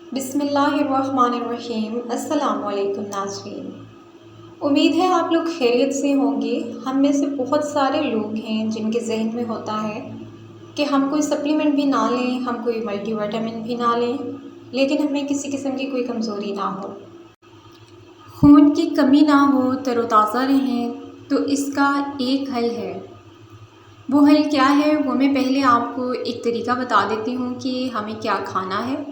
बिस्मिल्लाहिर्रहमानिर्रहीम। अस्सलाम वालेकुम नाज़रीन। उम्मीद है आप लोग खैरियत से होंगे। हम में से बहुत सारे लोग हैं जिनके जहन में होता है कि हम कोई सप्लीमेंट भी ना लें, हम कोई मल्टीविटामिन भी ना लें, लेकिन हमें किसी किस्म की कोई कमज़ोरी ना हो, खून की कमी ना हो, तरोताज़ा रहें। तो इसका एक हल है। वो हल क्या है वो मैं पहले आपको एक तरीका बता देती हूँ कि हमें क्या खाना है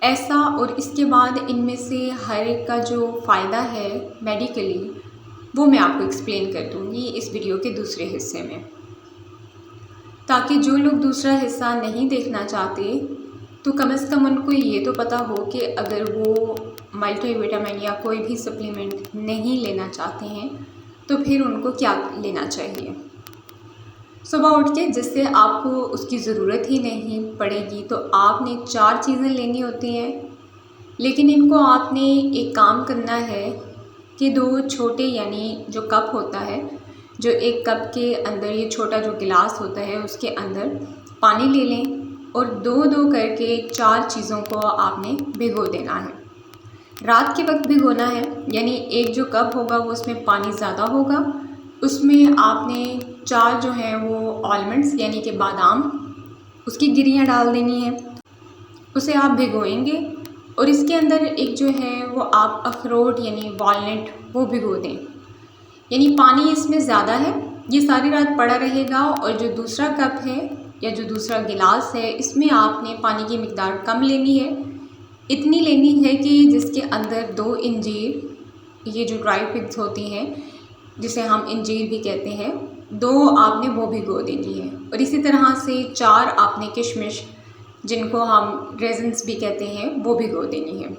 ऐसा, और इसके बाद इनमें से हर एक का जो फ़ायदा है मेडिकली वो मैं आपको एक्सप्लेन कर दूँगी इस वीडियो के दूसरे हिस्से में, ताकि जो लोग दूसरा हिस्सा नहीं देखना चाहते तो कम से कम उनको ये तो पता हो कि अगर वो मल्टीविटामिन या कोई भी सप्लीमेंट नहीं लेना चाहते हैं तो फिर उनको क्या लेना चाहिए। सुबह उठ के जिससे आपको उसकी ज़रूरत ही नहीं पड़ेगी तो आपने 4 चीज़ें लेनी होती हैं, लेकिन इनको आपने एक काम करना है कि 2 छोटे यानी जो कप होता है, जो एक कप के अंदर ये छोटा जो गिलास होता है उसके अंदर पानी ले लें और 2-2 करके 4 चीज़ों को आपने भिगो देना है। रात के वक्त भिगोना है, यानी एक जो कप होगा वो उसमें पानी ज़्यादा होगा, उसमें आपने 4 जो हैं वो आलमंड्स यानी कि बादाम उसकी गिरियाँ डाल देनी है, उसे आप भिगोएंगे और इसके अंदर एक जो है वो आप अखरोट यानी वॉलनट वो भिगो दें। यानी पानी इसमें ज़्यादा है, ये सारी रात पड़ा रहेगा। और जो दूसरा कप है या जो दूसरा गिलास है इसमें आपने पानी की मिकदार कम लेनी है, इतनी लेनी है कि जिसके अंदर 2 इंजीर, ये जो ड्राई फिग्स होती हैं जिसे हम इंजीर भी कहते हैं, 2 आपने वो भिगो देनी है। और इसी तरह से 4 आपने किशमिश जिनको हम रेजन्स भी कहते हैं वो भिगो देनी है,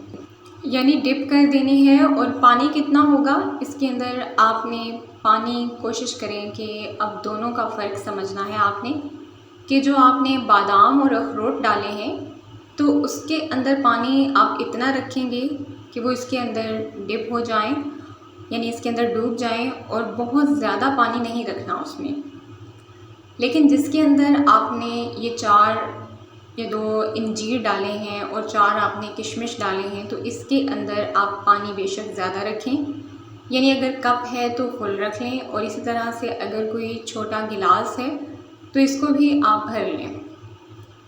यानी डिप कर देनी है। और पानी कितना होगा इसके अंदर आपने पानी कोशिश करें कि अब दोनों का फ़र्क समझना है आपने, कि जो आपने बादाम और अखरोट डाले हैं तो उसके अंदर पानी आप इतना रखेंगे कि वो इसके अंदर डिप हो जाएं, यानी इसके अंदर डूब जाएं, और बहुत ज़्यादा पानी नहीं रखना उसमें। लेकिन जिसके अंदर आपने ये 2 इंजीर डाले हैं और 4 आपने किशमिश डाले हैं तो इसके अंदर आप पानी बेशक ज़्यादा रखें, यानी अगर कप है तो फुल रख लें, और इसी तरह से अगर कोई छोटा गिलास है तो इसको भी आप भर लें।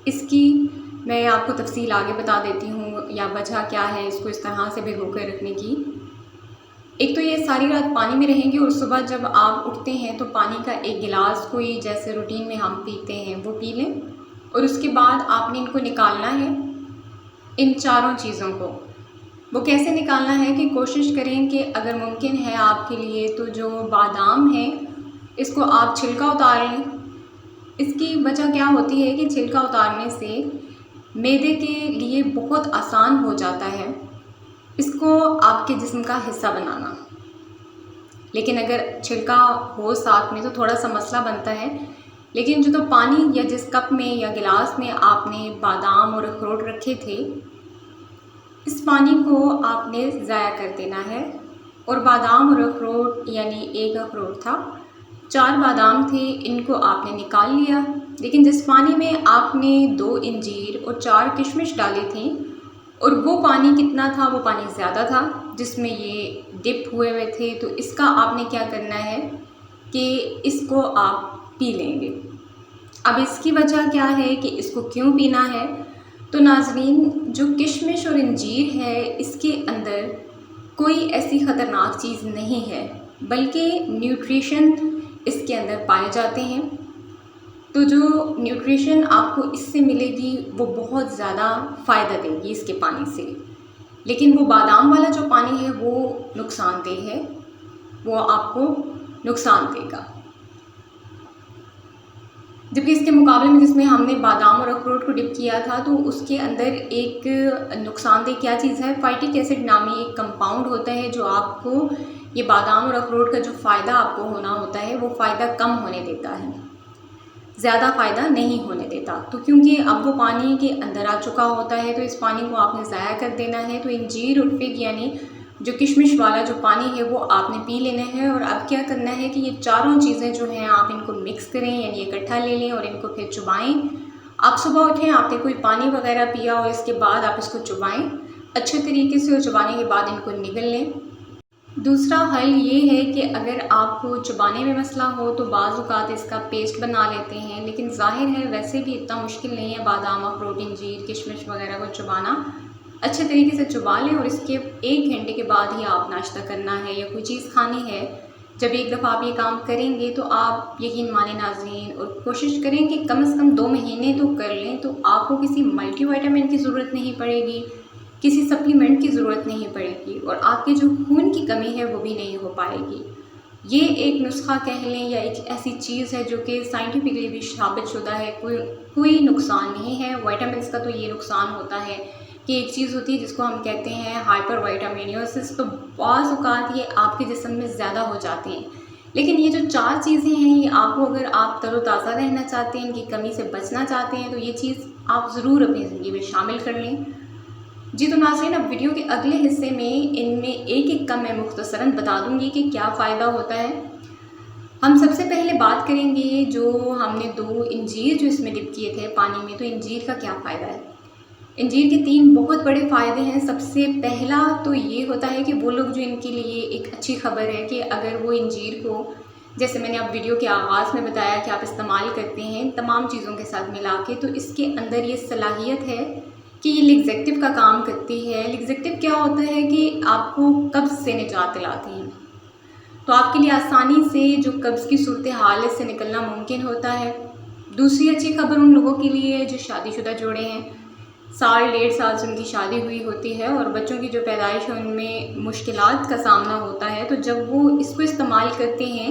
इसकी मैं आपको तफसील आगे बता देती हूँ या वजह क्या है इसको इस तरह से भिगो कर रखने की। एक तो ये सारी रात पानी में रहेंगे और सुबह जब आप उठते हैं तो पानी का एक गिलास कोई जैसे रूटीन में हम पीते हैं वो पी लें, और उसके बाद आपने इनको निकालना है, इन 4 चीज़ों को। वो कैसे निकालना है कि कोशिश करें कि अगर मुमकिन है आपके लिए तो जो बादाम है इसको आप छिलका उतार लें। इसकी वजह क्या होती है कि छिलका उतारने से मैदे के लिए बहुत आसान हो जाता है इसको आपके जिस्म का हिस्सा बनाना, लेकिन अगर छिलका हो साथ में तो थोड़ा सा मसला बनता है। लेकिन जो तो पानी या जिस कप में या गिलास में आपने बादाम और अखरोट रखे थे इस पानी को आपने ज़ाया कर देना है। और बादाम और अखरोट यानी एक अखरोट था, 4 बादाम थे, इनको आपने निकाल लिया। लेकिन जिस पानी में आपने 2 इंजीर और 4 किशमिश डाले थे और वो पानी कितना था, वो पानी ज़्यादा था जिसमें ये डिप हुए हुए थे, तो इसका आपने क्या करना है कि इसको आप पी लेंगे। अब इसकी वजह क्या है कि इसको क्यों पीना है, तो नाज़रीन जो किशमिश और इंजीर है इसके अंदर कोई ऐसी ख़तरनाक चीज़ नहीं है, बल्कि न्यूट्रिशन इसके अंदर पाए जाते हैं। तो जो न्यूट्रिशन आपको इससे मिलेगी वो बहुत ज़्यादा फ़ायदा देगी इसके पानी से। लेकिन वो बादाम वाला जो पानी है वो नुकसानदेह है, वो आपको नुकसान देगा। जबकि इसके मुकाबले में जिसमें हमने बादाम और अखरोट को डिप किया था तो उसके अंदर एक नुकसानदेह क्या चीज़ है, फाइटिक एसिड नामी एक कंपाउंड होता है जो आपको ये बादाम और अखरोट का जो फ़ायदा आपको होना होता है वो फ़ायदा कम होने देता है, ज़्यादा फ़ायदा नहीं होने देता। तो क्योंकि अब वो पानी के अंदर आ चुका होता है तो इस पानी को आपने ज़ाया कर देना है। तो इंजीर और फिग यानी जो किशमिश वाला जो पानी है वो आपने पी लेना है। और अब क्या करना है कि ये 4 चीज़ें जो हैं आप इनको मिक्स करें, यानी इकट्ठा ले लें और इनको फिर चुबाएं। आप सुबह उठें, आपने कोई पानी वगैरह पिया और इसके बाद आप इसको चबाएं अच्छे तरीके से, और चबाने के बाद इनको निगल लें। दूसरा हल ये है कि अगर आपको चबाने में मसला हो तो बाज़ औक़ात इसका पेस्ट बना लेते हैं, लेकिन ज़ाहिर है वैसे भी इतना मुश्किल नहीं है बादाम, अखरोट, अंजीर, किशमिश वगैरह को चबाना। अच्छे तरीके से चबा लें और इसके 1 घंटे के बाद ही आप नाश्ता करना है या कोई चीज़ खानी है। जब एक दफ़ा आप ये काम करेंगे तो आप यकीन माने नाज़रीन, और कोशिश करें कि कम से कम 2 महीने तो कर लें, तो आपको किसी मल्टीविटामिन की ज़रूरत नहीं पड़ेगी, किसी सप्लीमेंट की ज़रूरत नहीं पड़ेगी, और आपकी जो खून की कमी है वो भी नहीं हो पाएगी। ये एक नुस्खा कह लें या एक ऐसी चीज़ है जो कि साइंटिफिकली भी साबित शुदा है, कोई नुकसान नहीं है। विटामिन्स का तो ये नुकसान होता है कि एक चीज़ होती है जिसको हम कहते हैं हाइपर विटामिनोसिस, तो बाज़ औक़ात ये आपके जिस्म में ज़्यादा हो जाते हैं। लेकिन ये जो 4 चीज़ें हैं, ये आपको, अगर आप तरोताज़ा रहना चाहते हैं, इनकी कमी से बचना चाहते हैं, तो ये चीज़ आप ज़रूर अपनी ज़िंदगी में शामिल कर लें। जी तो नाज़रीन, अब वीडियो के अगले हिस्से में इनमें एक-एक का मैं मुख्तसरन बता दूँगी कि क्या फ़ायदा होता है। हम सबसे पहले बात करेंगे, जो हमने 2 अंजीर जो इसमें डिप किए थे पानी में, तो अंजीर का क्या फ़ायदा है। अंजीर के 3 बहुत बड़े फ़ायदे हैं। सबसे पहला तो ये होता है कि वो लोग जो इनके लिए एक अच्छी ख़बर है कि अगर वो अंजीर को, जैसे मैंने अब वीडियो के आगाज़ में बताया कि आप इस्तेमाल करते हैं तमाम चीज़ों के साथ मिला के, तो इसके अंदर ये सलाहियत है कि ये लिग्ज़ेक्टिव का काम करती है। लिग्ज़ेक्टिव क्या होता है कि आपको कब्ज़ से निजात दिलाती हैं, तो आपके लिए आसानी से जो कब्ज़ की सूरत हाल है इससे निकलना मुमकिन होता है। दूसरी अच्छी खबर उन लोगों के लिए जो शादीशुदा जोड़े हैं, 1 डेढ़ साल से उनकी शादी हुई होती है और बच्चों की जो पैदाइश है उनमें मुश्किलात का सामना होता है, तो जब वो इसको इस्तेमाल करते हैं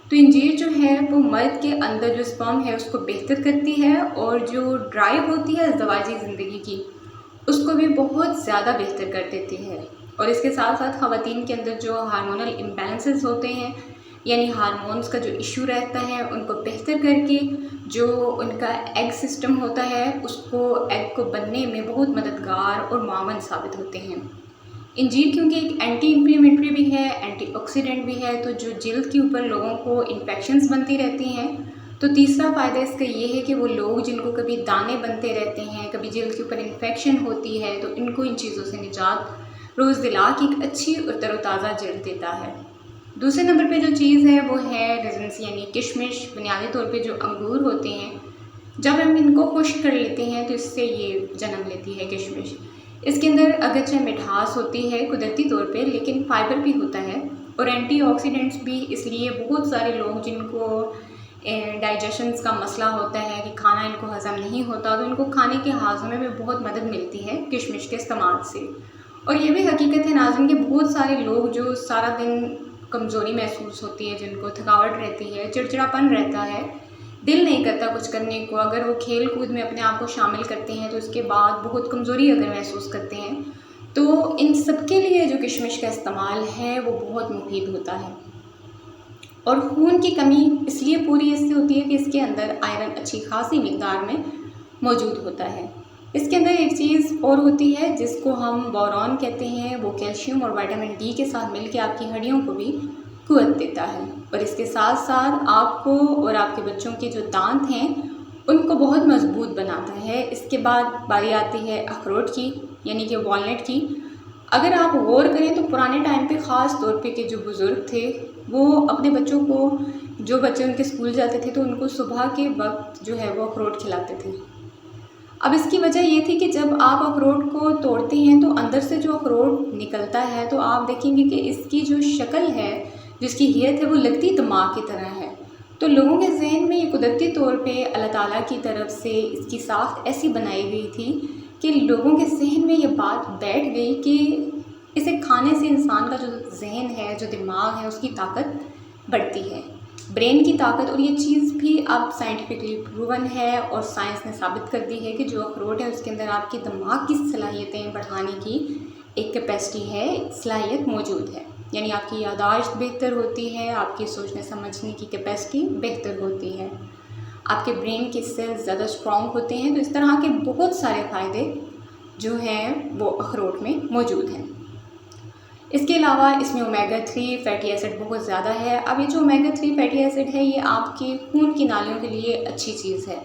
तो अंजीर जो है वो मर्द के अंदर जो स्पर्म है उसको बेहतर करती है, और जो ड्राइव होती है ज़वाजी ज़िंदगी की उसको भी बहुत ज़्यादा बेहतर कर देती है। और इसके साथ साथ ख़वातीन के अंदर जो हार्मोनल इम्बैलेंसेस होते हैं, यानी हार्मोन्स का जो इशू रहता है, उनको बेहतर करके जो उनका एग सिस्टम होता है उसको, एग को बनने में बहुत मददगार और मुआवन साबित होते हैं। अंजीर क्योंकि एक एंटी इन्फ्लेमेटरी भी है, एंटीऑक्सीडेंट भी है, तो जो जिल्द के ऊपर लोगों को इन्फेक्शंस बनती रहती हैं, तो तीसरा फ़ायदा इसका ये है कि वो लोग जिनको कभी दाने बनते रहते हैं, कभी जिल्द के ऊपर इन्फेक्शन होती है, तो इनको इन चीज़ों से निजात रोज़ दिला के एक अच्छी और तरोताज़ा जिल्द देता है। दूसरे नंबर पे जो चीज़ है वो है रेज़िन्स, यानी किशमिश। बुनियादी तौर पे जो अंगूर होते हैं, जब हम इनको खुश्क कर लेते हैं तो इससे ये जन्म लेती है किशमिश। इसके अंदर अगरचे मिठास होती है कुदरती तौर पे, लेकिन फ़ाइबर भी होता है और एंटीऑक्सीडेंट्स भी। इसलिए बहुत सारे लोग जिनको डाइजेशंस का मसला होता है कि खाना इनको हज़म नहीं होता, तो इनको खाने के हाज़मे में बहुत मदद मिलती है किशमिश के इस्तेमाल से। और ये भी हकीकत है नाज़रीन कि बहुत सारे लोग जो सारा दिन कमज़ोरी महसूस होती है, जिनको थकावट रहती है, चिड़चिड़ापन रहता है, दिल नहीं करता कुछ करने को, अगर वो खेल कूद में अपने आप को शामिल करते हैं तो इसके बाद बहुत कमज़ोरी अगर महसूस करते हैं, तो इन सब के लिए जो किशमिश का इस्तेमाल है वो बहुत मुफीद होता है। और खून की कमी इसलिए पूरी इससे होती है कि इसके अंदर आयरन अच्छी खासी मिकदार में मौजूद होता है। इसके अंदर एक चीज़ और होती है जिसको हम बोरॉन कहते हैं, वो कैल्शियम और विटामिन डी के साथ मिलकर आपकी हड्डियों को भी कुव्वत देता है, और इसके साथ साथ आपको और आपके बच्चों के जो दांत हैं उनको बहुत मजबूत बनाता है। इसके बाद बारी आती है अखरोट की, यानी कि वॉलनट की। अगर आप गौर करें तो पुराने टाइम पे ख़ास तौर पे के जो बुज़ुर्ग थे वो अपने बच्चों को, जो बच्चे उनके स्कूल जाते थे, तो उनको सुबह के वक्त जो है वो अखरोट खिलाते थे। अब इसकी वजह ये थी कि जब आप अखरोट को तोड़ते हैं तो अंदर से जो अखरोट निकलता है, तो आप देखेंगे कि इसकी जो शक्ल है, जिसकी हैयत है, वो लगती दिमाग की तरह है। तो लोगों के जहन में ये कुदरती तौर पे अल्लाह ताला की तरफ से इसकी साख्त ऐसी बनाई गई थी कि लोगों के जहन में ये बात बैठ गई कि इसे खाने से इंसान का जो जहन है, जो दिमाग है, उसकी ताकत बढ़ती है, ब्रेन की ताकत। और ये चीज़ भी अब साइंटिफिकली प्रूवन है और साइंस ने साबित कर दी है कि जो अखरोट है उसके अंदर आपकी दिमाग की सलाहियतें बढ़ाने की एक कैपेसिटी है, सलाहियत मौजूद है। यानी आपकी यादाश्त बेहतर होती है, आपकी सोचने समझने की कैपेसिटी बेहतर होती है, आपके ब्रेन के सेल्स ज़्यादा स्ट्रॉन्ग होते हैं। तो इस तरह के बहुत सारे फ़ायदे जो हैं वो अखरोट में मौजूद हैं। इसके अलावा इसमें ओमेगा 3 फैटी एसिड बहुत ज़्यादा है। अब ये जो ओमेगा 3 फैटी एसिड है ये आपके खून की नालियों के लिए अच्छी चीज़ है।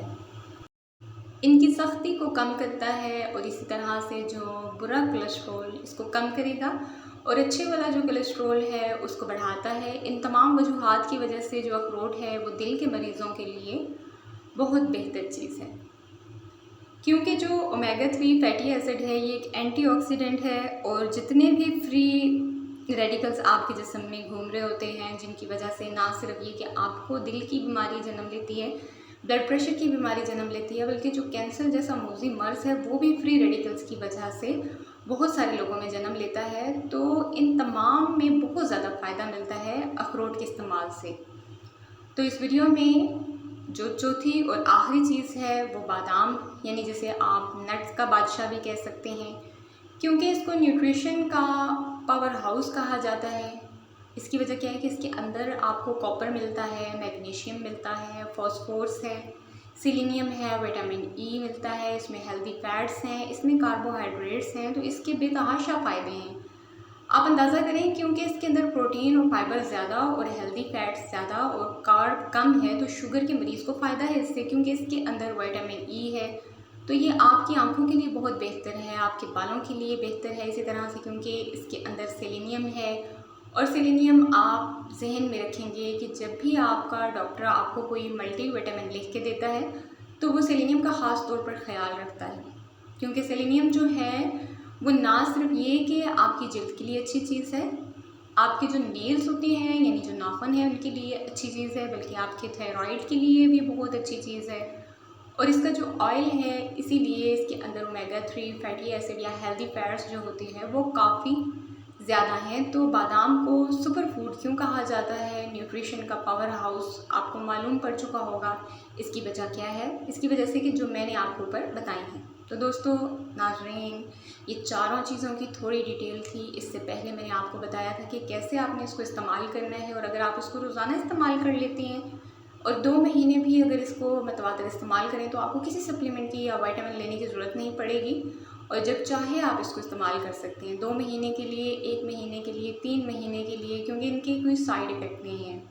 इनकी सख्ती को कम करता है और इसी तरह से जो बुरा कोलेस्ट्रॉल इसको कम करेगा और अच्छे वाला जो कोलेस्ट्रॉल है उसको बढ़ाता है। इन तमाम वजूहात की वजह से जो अखरोट है वो दिल के मरीज़ों के लिए बहुत बेहतर चीज़ है, क्योंकि जो ओमेगा 3 फैटी एसिड है ये एक एंटीऑक्सीडेंट है और जितने भी फ्री रेडिकल्स आपके जिस्म में घूम रहे होते हैं, जिनकी वजह से ना सिर्फ ये कि आपको दिल की बीमारी जन्म लेती है, ब्लड प्रेशर की बीमारी जन्म लेती है, बल्कि जो कैंसर जैसा मोज़ी मर्ज़ है वो भी फ्री रेडिकल्स की वजह से बहुत सारे लोगों में जन्म लेता है। तो इन तमाम में बहुत ज़्यादा फ़ायदा मिलता है अखरोट के इस्तेमाल से। तो इस वीडियो में जो चौथी और आखिरी चीज़ है वो बादाम, यानी जिसे आप नट्स का बादशाह भी कह सकते हैं, क्योंकि इसको न्यूट्रिशन का पावर हाउस कहा जाता है। इसकी वजह क्या है कि इसके अंदर आपको कॉपर मिलता है, मैग्नीशियम मिलता है, फॉस्फोरस है, सेलेनियम है, विटामिन ई मिलता है, इसमें हेल्दी फैट्स हैं, इसमें कार्बोहाइड्रेट्स हैं। तो इसके बेतहाशा फ़ायदे हैं, आप अंदाज़ा करें, क्योंकि इसके अंदर प्रोटीन और फाइबर ज़्यादा और हेल्दी फैट्स ज़्यादा और कार्ब कम है। तो शुगर के मरीज़ को फ़ायदा है इससे, क्योंकि इसके अंदर विटामिन ई है। तो ये आपकी आंखों के लिए बहुत बेहतर है, आपके बालों के लिए बेहतर है इसी तरह से, क्योंकि इसके अंदर सेलेनियम है। और सेलेनियम आप जहन में रखेंगे कि जब भी आपका डॉक्टर आपको कोई मल्टी विटामिन लिख के देता है तो वो सेलेनियम का ख़ास तौर पर ख्याल रखता है, क्योंकि सेलेनियम जो है वो ना सिर्फ ये कि आपकी जल्द के लिए अच्छी चीज़ है, आपके जो नेल्स होते हैं यानी जो नाखून है उनके लिए अच्छी चीज़ है, बल्कि आपके थायराइड के लिए भी बहुत अच्छी चीज़ है। और इसका जो ऑयल है, इसीलिए इसके अंदर ओमेगा 3 फैटी एसिड या हेल्दी फैट्स जो होते हैं वो काफ़ी ज़्यादा हैं। तो बादाम को सुपर फूड क्यों कहा जाता है, न्यूट्रिशन का पावर हाउस, आपको मालूम पड़ चुका होगा। इसकी वजह क्या है? इसकी वजह से कि जो मैंने आपको ऊपर बताई हैं। तो दोस्तों नाज़रीन, ये चारों चीज़ों की थोड़ी डिटेल थी। इससे पहले मैंने आपको बताया था कि कैसे आपने इसको इस्तेमाल करना है, और अगर आप इसको रोज़ाना इस्तेमाल कर लेते हैं और 2 महीने भी अगर इसको मतवातर इस्तेमाल करें तो आपको किसी सप्लीमेंट की या विटामिन लेने की ज़रूरत नहीं पड़ेगी, और जब चाहे आप इसको इस्तेमाल कर सकते हैं। 2 महीने के लिए, 1 महीने के लिए, 3 महीने के लिए, क्योंकि इनके कोई साइड इफ़ेक्ट नहीं है।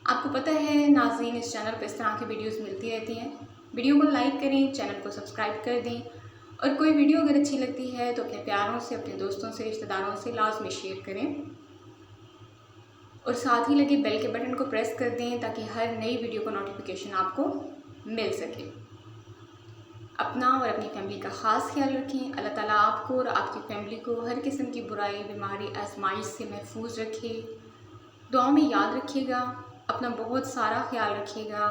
आपको पता है नाज़रीन, इस चैनल पर इस तरह की वीडियोस मिलती रहती हैं। वीडियो को लाइक करें, चैनल को सब्सक्राइब कर दें, और कोई वीडियो अगर अच्छी लगती है तो अपने प्यारों से, अपने दोस्तों से, रिश्तेदारों से लाजमी शेयर करें, और साथ ही लगे बेल के बटन को प्रेस कर दें ताकि हर नई वीडियो का नोटिफिकेशन आपको मिल सके। अपना और अपनी फैमिली का ख़ास ख्याल रखें। अल्लाह ताला आपको और आपकी फैमिली को हर किस्म की बुराई, बीमारी, आजमाइश से महफूज रखे। दुआ में याद रखिएगा, अपना बहुत सारा ख्याल रखिएगा।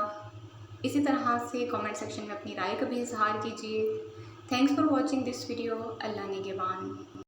इसी तरह से कमेंट सेक्शन में अपनी राय का भी इजहार कीजिए। Thanks for watching this video. अल्लाह निगहबान।